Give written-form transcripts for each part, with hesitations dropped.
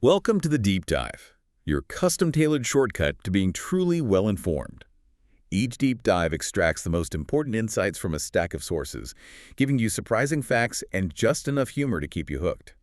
Welcome to the Deep Dive, your custom-tailored shortcut to being truly well-informed. Each deep dive extracts the most important insights from a stack of sources, giving you surprising facts and just enough humor to keep you hooked.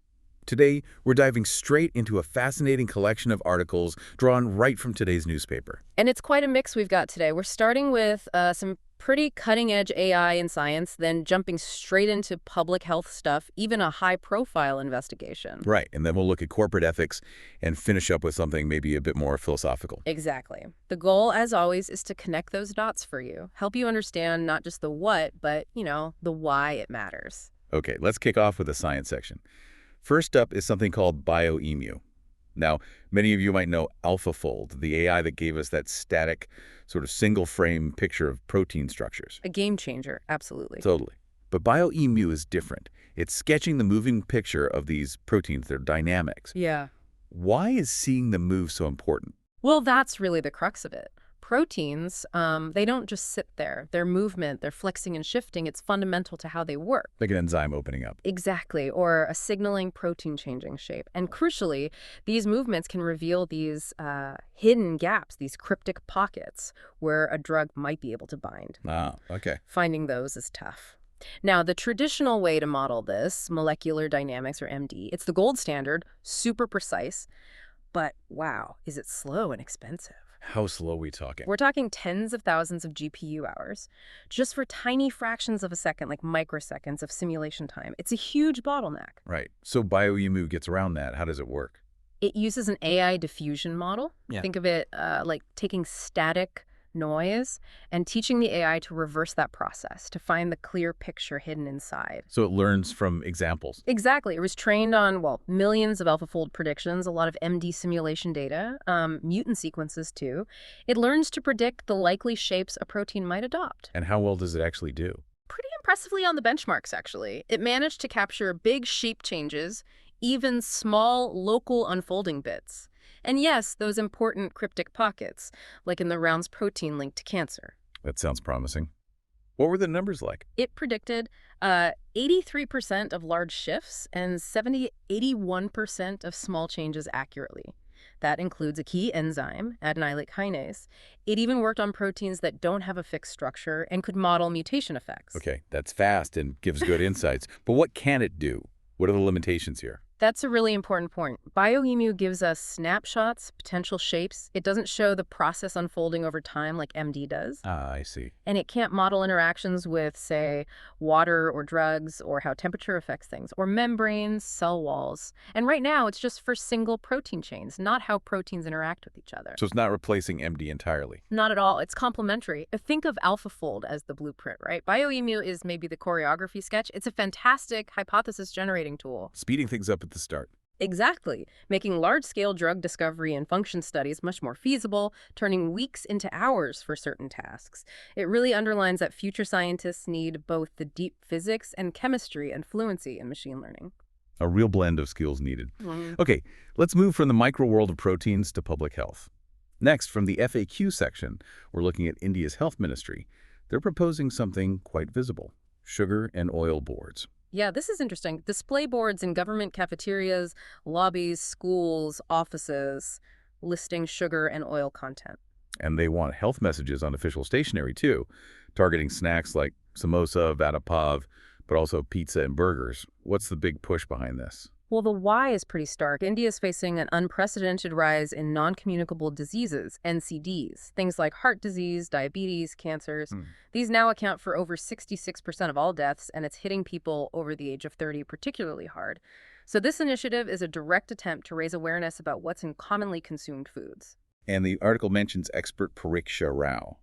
Today, we're diving straight into a fascinating collection of articles drawn right from today's newspaper. And it's quite a mix we've got today. We're starting with some pretty cutting-edge AI and science, then jumping straight into public health stuff, even a high-profile investigation. Right, and then we'll look at corporate ethics and finish up with something maybe a bit more philosophical. Exactly. The goal, as always, is to connect those dots for you, help you understand not just the what, but, the why it matters. Okay, let's kick off with the science section. First up is something called BioEmu. Now, many of you might know AlphaFold, the AI that gave us that static, sort of single-frame picture of protein structures. A game changer, absolutely. Totally. But BioEmu is different. It's sketching the moving picture of these proteins, their dynamics. Yeah. Why is seeing them move so important? Well, that's really the crux of it. Proteins, they don't just sit there. Their movement, their flexing and shifting, it's fundamental to how they work. Like an enzyme opening up. Exactly, or a signaling protein changing shape. And crucially, these movements can reveal these hidden gaps, these cryptic pockets where a drug might be able to bind. Ah, okay. Finding those is tough. Now, the traditional way to model this, molecular dynamics or MD, it's the gold standard, super precise, but wow, is it slow and expensive? How slow are we talking? We're talking tens of thousands of GPU hours just for tiny fractions of a second, like microseconds of simulation time. It's a huge bottleneck. Right. So BioEmu gets around that. How does it work? It uses an AI diffusion model. Yeah. Think of it like taking static noise and teaching the AI to reverse that process, to find the clear picture hidden inside. So it learns from examples. Exactly. It was trained on, well, millions of AlphaFold predictions, a lot of MD simulation data, mutant sequences too. It learns to predict the likely shapes a protein might adopt. And how well does it actually do? Pretty impressively on the benchmarks, actually. It managed to capture big shape changes, even small local unfolding bits. And yes, those important cryptic pockets, like in the round's protein linked to cancer. That sounds promising. What were the numbers like? It predicted 83% of large shifts and 81% of small changes accurately. That includes a key enzyme, adenylate kinase. It even worked on proteins that don't have a fixed structure and could model mutation effects. Okay, that's fast and gives good insights. But what can it do? What are the limitations here? That's a really important point. BioEmu gives us snapshots, potential shapes. It doesn't show the process unfolding over time like MD does. Ah, I see. And it can't model interactions with, say, water or drugs or how temperature affects things, or membranes, cell walls. And right now, it's just for single protein chains, not how proteins interact with each other. So it's not replacing MD entirely. Not at all. It's complementary. Think of AlphaFold as the blueprint, right? BioEmu is maybe the choreography sketch. It's a fantastic hypothesis-generating tool. Speeding things up at the start. Exactly. Making large-scale drug discovery and function studies much more feasible, turning weeks into hours for certain tasks. It really underlines that future scientists need both the deep physics and chemistry and fluency in machine learning. A real blend of skills needed. Okay, let's move from the micro world of proteins to public health. Next, from the FAQ section, we're looking at India's health ministry. They're proposing something quite visible: sugar and oil boards. Yeah, this is interesting. Display boards in government cafeterias, lobbies, schools, offices, listing sugar and oil content. And they want health messages on official stationery, too, targeting snacks like samosa, vada pav, but also pizza and burgers. What's the big push behind this? Well, the why is pretty stark. India is facing an unprecedented rise in non-communicable diseases, NCDs, things like heart disease, diabetes, cancers. These now account for over 66% of all deaths, and it's hitting people over the age of 30 particularly hard. So this initiative is a direct attempt to raise awareness about what's in commonly consumed foods. And the article mentions expert Pariksha Rao.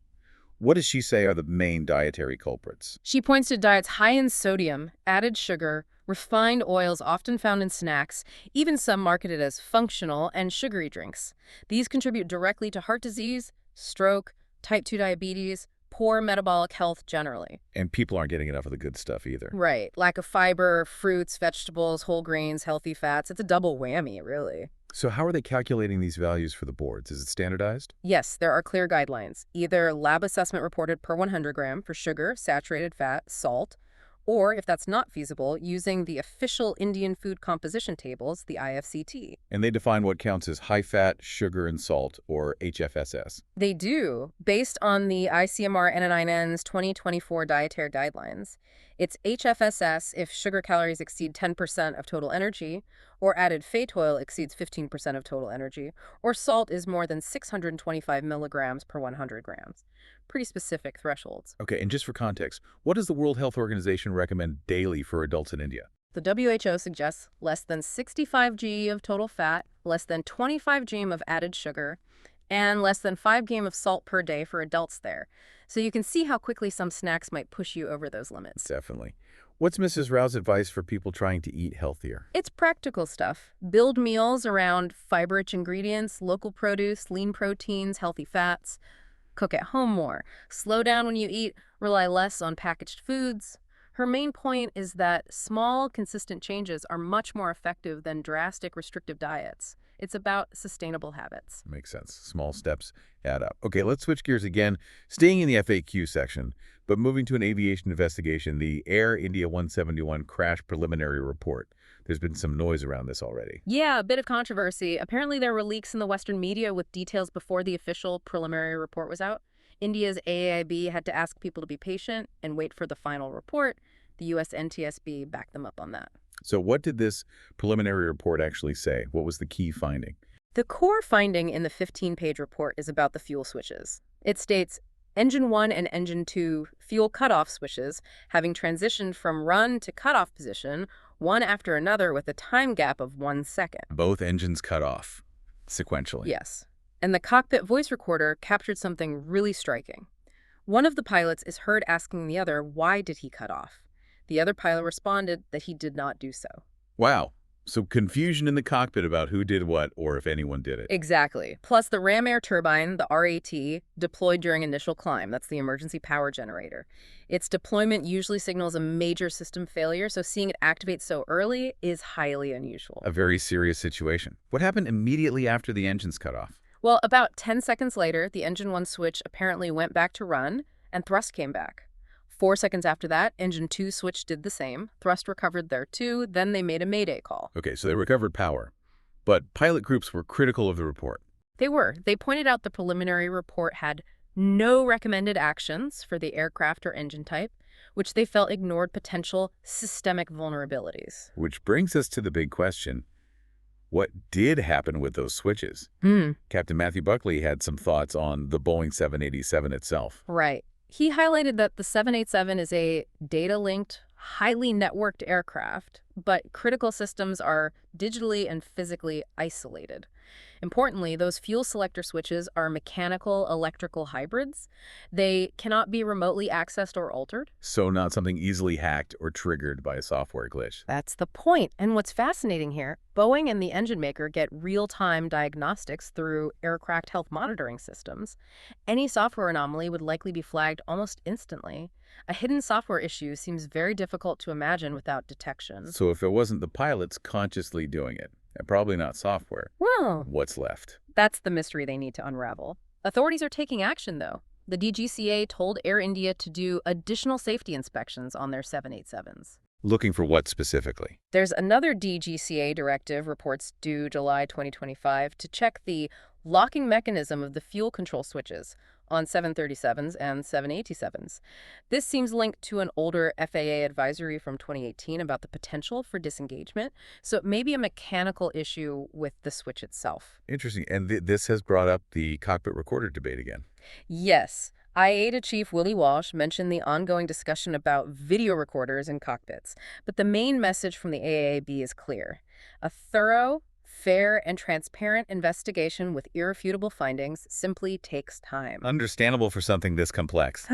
What does she say are the main dietary culprits? She points to diets high in sodium, added sugar, refined oils often found in snacks, even some marketed as functional, and sugary drinks. These contribute directly to heart disease, stroke, type 2 diabetes, poor metabolic health generally. And people aren't getting enough of the good stuff either. Right. Lack of fiber, fruits, vegetables, whole grains, healthy fats. It's a double whammy, really. So how are they calculating these values for the boards? Is it standardized? Yes, there are clear guidelines. Either lab assessment reported per 100 gram for sugar, saturated fat, salt, Or, if that's not feasible, using the official Indian food composition tables, the IFCT. And they define what counts as high fat, sugar, and salt, or HFSS. They do, based on the ICMR N9N's 2024 dietary guidelines. It's HFSS if sugar calories exceed 10% of total energy, or added fat oil exceeds 15% of total energy, or salt is more than 625 milligrams per 100 grams. Pretty specific thresholds. Okay, and just for context, what does the World Health Organization recommend daily for adults in India? The WHO suggests less than 65 g of total fat, less than 25 g of added sugar, and less than 5 g of salt per day for adults there. So you can see how quickly some snacks might push you over those limits. Definitely. What's Mrs. Rao's advice for people trying to eat healthier? It's practical stuff. Build meals around fiber-rich ingredients, local produce, lean proteins, healthy fats. Cook at home more. Slow down when you eat. Rely less on packaged foods. Her main point is that small, consistent changes are much more effective than drastic, restrictive diets. It's about sustainable habits. Makes sense. Small steps add up. Okay, let's switch gears again, staying in the FAQ section, but moving to an aviation investigation, the Air India 171 crash preliminary report. There's been some noise around this already. Yeah, a bit of controversy. Apparently there were leaks in the Western media with details before the official preliminary report was out. India's AAIB had to ask people to be patient and wait for the final report. The U.S. NTSB backed them up on that. So what did this preliminary report actually say? What was the key finding? The core finding in the 15-page report is about the fuel switches. It states, Engine 1 and Engine 2 fuel cutoff switches, having transitioned from run to cutoff position, one after another with a time gap of 1 second. Both engines cut off sequentially. Yes. And the cockpit voice recorder captured something really striking. One of the pilots is heard asking the other, why did he cut off? The other pilot responded that he did not do so. Wow. So confusion in the cockpit about who did what or if anyone did it. Exactly. Plus the ram air turbine, the RAT, deployed during initial climb. That's the emergency power generator. Its deployment usually signals a major system failure, so seeing it activate so early is highly unusual. A very serious situation. What happened immediately after the engines cut off? Well, about 10 seconds later, the Engine 1 switch apparently went back to run, and thrust came back. 4 seconds after that, Engine 2 switch did the same. Thrust recovered there too. Then they made a mayday call. Okay, so they recovered power. But pilot groups were critical of the report. They were. They pointed out the preliminary report had no recommended actions for the aircraft or engine type, which they felt ignored potential systemic vulnerabilities. Which brings us to the big question. What did happen with those switches? Captain Matthew Buckley had some thoughts on the Boeing 787 itself. Right. He highlighted that the 787 is a data-linked, highly networked aircraft, but critical systems are digitally and physically isolated. Importantly, those fuel selector switches are mechanical electrical hybrids. They cannot be remotely accessed or altered. So not something easily hacked or triggered by a software glitch. That's the point. And what's fascinating here, Boeing and the engine maker get real-time diagnostics through aircraft health monitoring systems. Any software anomaly would likely be flagged almost instantly. A hidden software issue seems very difficult to imagine without detection. So if it wasn't the pilots consciously doing it, and probably not software, Well, what's left? that's the mystery they need to unravel. Authorities are taking action, though. The DGCA told Air India to do additional safety inspections on their 787s. Looking for what specifically? There's another DGCA directive, reports due July 2025, to check the locking mechanism of the fuel control switches on 737s and 787s. This seems linked to an older FAA advisory from 2018 about the potential for disengagement, so it may be a mechanical issue with the switch itself. Interesting. And this has brought up the cockpit recorder debate again. Yes. IATA Chief Willie Walsh mentioned the ongoing discussion about video recorders in cockpits, but the main message from the AAB is clear. A thorough, fair, and transparent investigation with irrefutable findings simply takes time. Understandable for something this complex.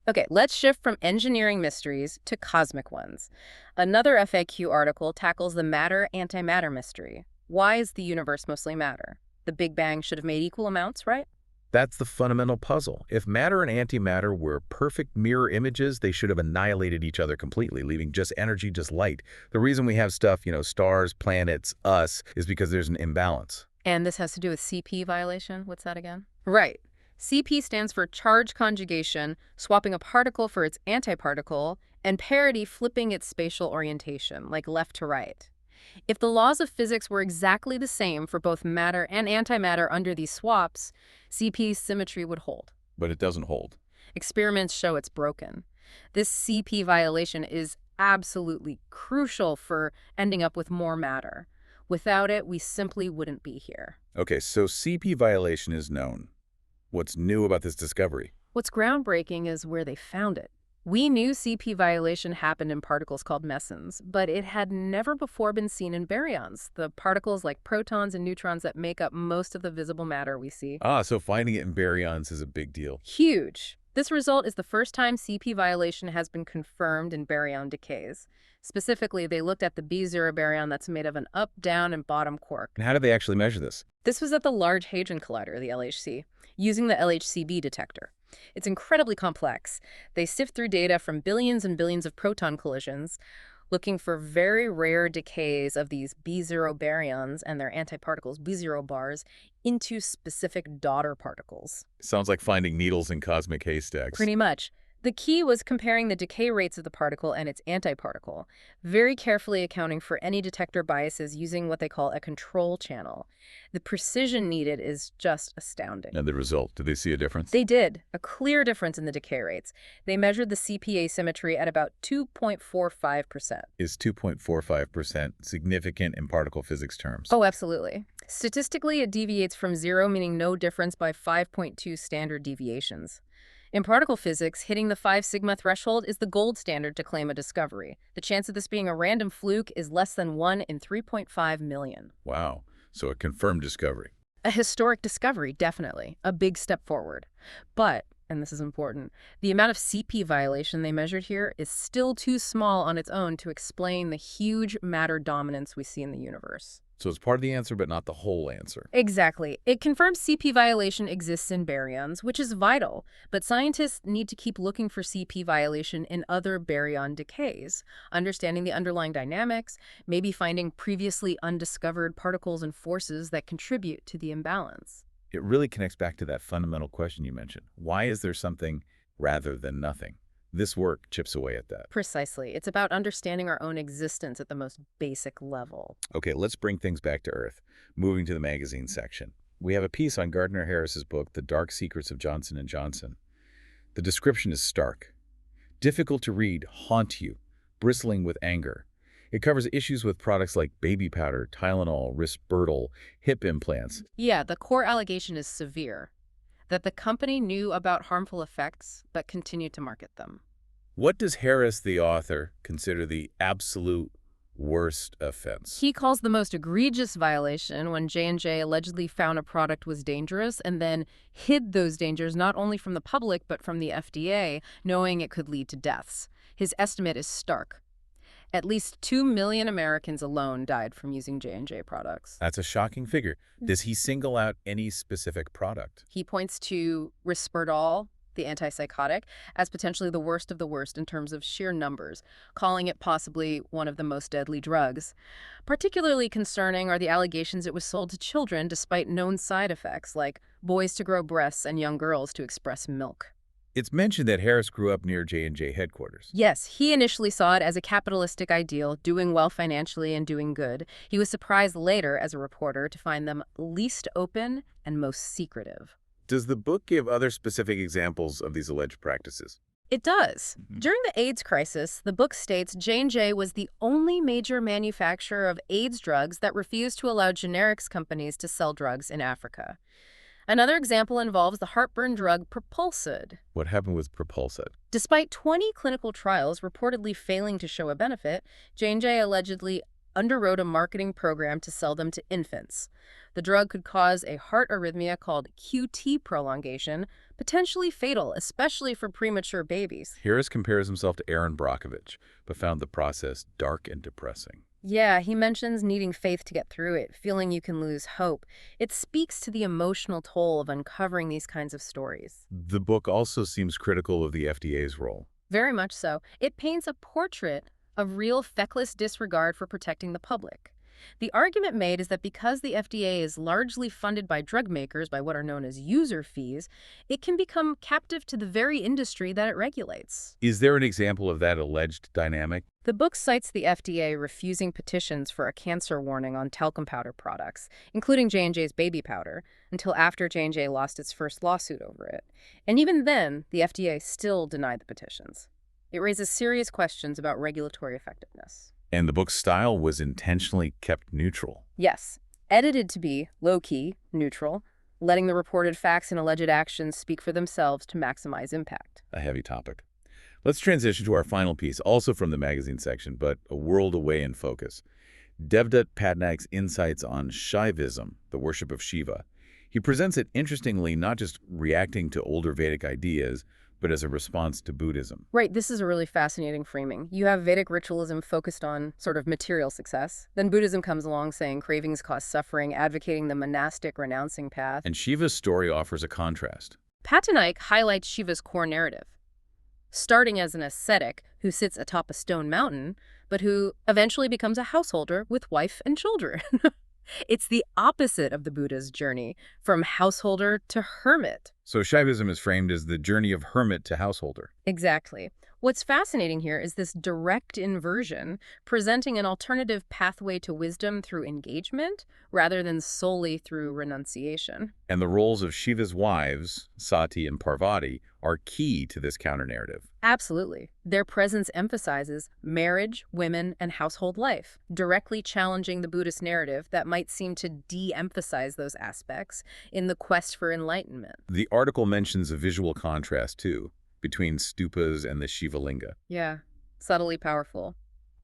Okay, let's shift from engineering mysteries to cosmic ones. Another FAQ article tackles the Matter-Antimatter mystery. Why is the universe mostly matter? The Big Bang should have made equal amounts, right? That's the fundamental puzzle. If matter and antimatter were perfect mirror images, they should have annihilated each other completely, leaving just energy, just light. The reason we have stuff, stars, planets, us, is because there's an imbalance. And this has to do with CP violation? What's that again? Right. CP stands for charge conjugation, swapping a particle for its antiparticle, and parity flipping its spatial orientation, like left to right. If the laws of physics were exactly the same for both matter and antimatter under these swaps, CP symmetry would hold. But it doesn't hold. Experiments show it's broken. This CP violation is absolutely crucial for ending up with more matter. Without it, we simply wouldn't be here. Okay, so CP violation is known. What's new about this discovery? What's groundbreaking is where they found it. We knew CP violation happened in particles called mesons, but it had never before been seen in baryons, the particles like protons and neutrons that make up most of the visible matter we see. Ah, so finding it in baryons is a big deal. Huge. This result is the first time CP violation has been confirmed in baryon decays. Specifically, they looked at the B0 baryon that's made of an up, down, and bottom quark. And how do they actually measure this? This was at the Large Hadron Collider, the LHC, using the LHCb detector. It's incredibly complex. They sift through data from billions and billions of proton collisions, looking for very rare decays of these B0 baryons and their antiparticles, B0 bars, into specific daughter particles. Sounds like finding needles in cosmic haystacks. Pretty much. The key was comparing the decay rates of the particle and its antiparticle, very carefully accounting for any detector biases using what they call a control channel. The precision needed is just astounding. And the result, did they see a difference? They did. A clear difference in the decay rates. They measured the CP asymmetry at about 2.45%. Is 2.45% significant in particle physics terms? Oh, absolutely. Statistically, it deviates from zero, meaning no difference, by 5.2 standard deviations. In particle physics, hitting the 5 sigma threshold is the gold standard to claim a discovery. The chance of this being a random fluke is less than 1 in 3.5 million. Wow. So a confirmed discovery. A historic discovery, definitely. A big step forward. But, and this is important, the amount of CP violation they measured here is still too small on its own to explain the huge matter dominance we see in the universe. So it's part of the answer, but not the whole answer. Exactly. It confirms CP violation exists in baryons, which is vital, but scientists need to keep looking for CP violation in other baryon decays, understanding the underlying dynamics, maybe finding previously undiscovered particles and forces that contribute to the imbalance. It really connects back to that fundamental question you mentioned. Why is there something rather than nothing? This work chips away at that. Precisely. It's about understanding our own existence at the most basic level. Okay, let's bring things back to Earth. Moving to the magazine section. We have a piece on Gardner Harris's book, The Dark Secrets of Johnson & Johnson. The description is stark. Difficult to read, haunt you, bristling with anger. It covers issues with products like baby powder, Tylenol, Risperdal, hip implants. Yeah, the core allegation is severe, that the company knew about harmful effects but continued to market them. What does Harris, the author, consider the absolute worst offense? He calls the most egregious violation when J&J allegedly found a product was dangerous and then hid those dangers not only from the public but from the FDA, knowing it could lead to deaths. His estimate is stark. At least 2 million Americans alone died from using J&J products. That's a shocking figure. Does he single out any specific product? He points to Risperdal, the antipsychotic, as potentially the worst of the worst in terms of sheer numbers, calling it possibly one of the most deadly drugs. Particularly concerning are the allegations it was sold to children despite known side effects, like boys to grow breasts and young girls to express milk. It's mentioned that Harris grew up near J&J headquarters. Yes, he initially saw it as a capitalistic ideal, doing well financially and doing good. He was surprised later, as a reporter, to find them least open and most secretive. Does the book give other specific examples of these alleged practices? It does. During the AIDS crisis, the book states J&J was the only major manufacturer of AIDS drugs that refused to allow generics companies to sell drugs in Africa. Another example involves the heartburn drug Propulsid. What happened with Propulsid? Despite 20 clinical trials reportedly failing to show a benefit, J&J allegedly underwrote a marketing program to sell them to infants. The drug could cause a heart arrhythmia called QT prolongation, potentially fatal, especially for premature babies. Harris compares himself to Aaron Brockovich, but found the process dark and depressing. Yeah, he mentions needing faith to get through it, feeling you can lose hope. It speaks to the emotional toll of uncovering these kinds of stories. The book also seems critical of the FDA's role. Very much so. It paints a portrait of real feckless disregard for protecting the public. The argument made is that because the FDA is largely funded by drug makers by what are known as user fees, it can become captive to the very industry that it regulates. Is there an example of that alleged dynamic? The book cites the FDA refusing petitions for a cancer warning on talcum powder products, including J&J's baby powder, until after J&J lost its first lawsuit over it. And even then, the FDA still denied the petitions. It raises serious questions about regulatory effectiveness. And the book's style was intentionally kept neutral. Yes, edited to be low-key, neutral, letting the reported facts and alleged actions speak for themselves to maximize impact. A heavy topic. Let's transition to our final piece, also from the magazine section, but a world away in focus. Devdutt Patnaik's insights on Shaivism, the worship of Shiva. He presents it interestingly, not just reacting to older Vedic ideas, but as a response to Buddhism. Right, this is a really fascinating framing. You have Vedic ritualism focused on sort of material success. Then Buddhism comes along saying cravings cause suffering, advocating the monastic renouncing path. And Shiva's story offers a contrast. Patnaik highlights Shiva's core narrative, starting as an ascetic who sits atop a stone mountain, but who eventually becomes a householder with wife and children. It's the opposite of the Buddha's journey, from householder to hermit. So Shaivism is framed as the journey of hermit to householder. Exactly. What's fascinating here is this direct inversion, presenting an alternative pathway to wisdom through engagement rather than solely through renunciation. And the roles of Shiva's wives, Sati and Parvati, are key to this counter-narrative. Absolutely. Their presence emphasizes marriage, women, and household life, directly challenging the Buddhist narrative that might seem to de-emphasize those aspects in the quest for enlightenment. The article mentions a visual contrast, too, between stupas and the Shiva linga. Yeah, subtly powerful.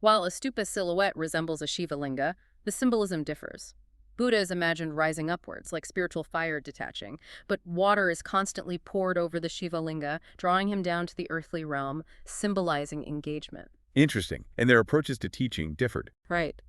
While a stupa silhouette resembles a Shiva linga, the symbolism differs. Buddha is imagined rising upwards, like spiritual fire detaching, but water is constantly poured over the Shiva linga, drawing him down to the earthly realm, symbolizing engagement. Interesting. And their approaches to teaching differed. Right.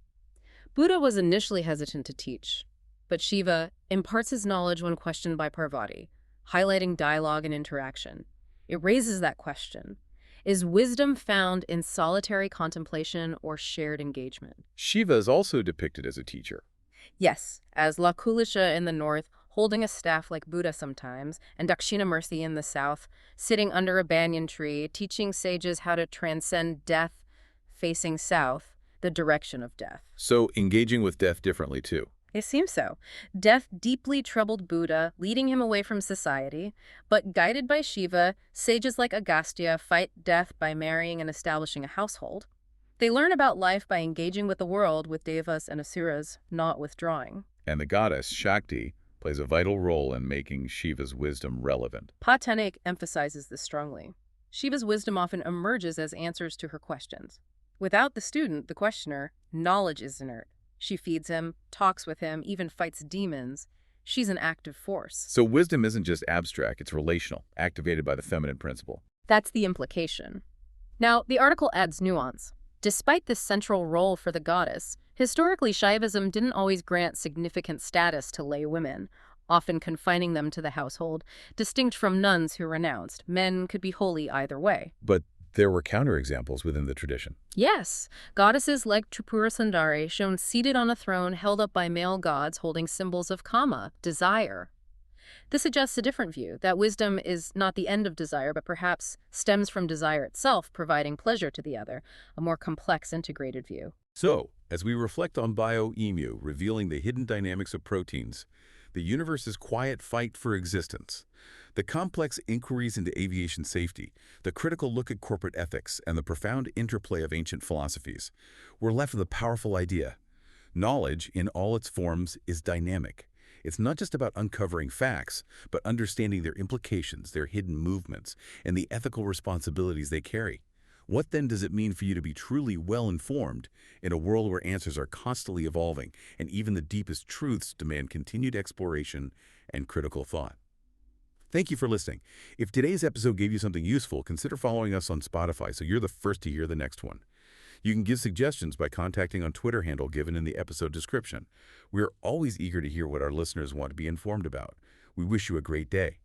Buddha was initially hesitant to teach, but Shiva imparts his knowledge when questioned by Parvati, highlighting dialogue and interaction. It raises that question. Is wisdom found in solitary contemplation or shared engagement? Shiva is also depicted as a teacher. Yes, as Lakulisha in the north, holding a staff like Buddha sometimes, and Dakshinamurti in the south, sitting under a banyan tree, teaching sages how to transcend death, facing south, the direction of death. So engaging with death differently, too. It seems so. Death deeply troubled Buddha, leading him away from society, but guided by Shiva, sages like Agastya fight death by marrying and establishing a household. They learn about life by engaging with the world with devas and asuras, not withdrawing. And the goddess, Shakti, plays a vital role in making Shiva's wisdom relevant. Patnaik emphasizes this strongly. Shiva's wisdom often emerges as answers to her questions. Without the student, the questioner, knowledge is inert. She feeds him, talks with him, even fights demons. She's an active force. So wisdom isn't just abstract, it's relational, activated by the feminine principle. That's the implication. Now, the article adds nuance. Despite this central role for the goddess, historically Shaivism didn't always grant significant status to lay women, often confining them to the household. Distinct from nuns who renounced, men could be holy either way. But there were counterexamples within the tradition. Yes, goddesses like Tripura Sundari shown seated on a throne held up by male gods holding symbols of kama, desire. This suggests a different view, that wisdom is not the end of desire, but perhaps stems from desire itself, providing pleasure to the other, a more complex, integrated view. So, as we reflect on BioEmu, revealing the hidden dynamics of proteins, the universe's quiet fight for existence, the complex inquiries into aviation safety, the critical look at corporate ethics, and the profound interplay of ancient philosophies, we're left with a powerful idea. Knowledge, in all its forms, is dynamic. It's not just about uncovering facts, but understanding their implications, their hidden movements, and the ethical responsibilities they carry. What then does it mean for you to be truly well-informed in a world where answers are constantly evolving and even the deepest truths demand continued exploration and critical thought? Thank you for listening. If today's episode gave you something useful, consider following us on Spotify so you're the first to hear the next one. You can give suggestions by contacting on Twitter handle given in the episode description. We're always eager to hear what our listeners want to be informed about. We wish you a great day.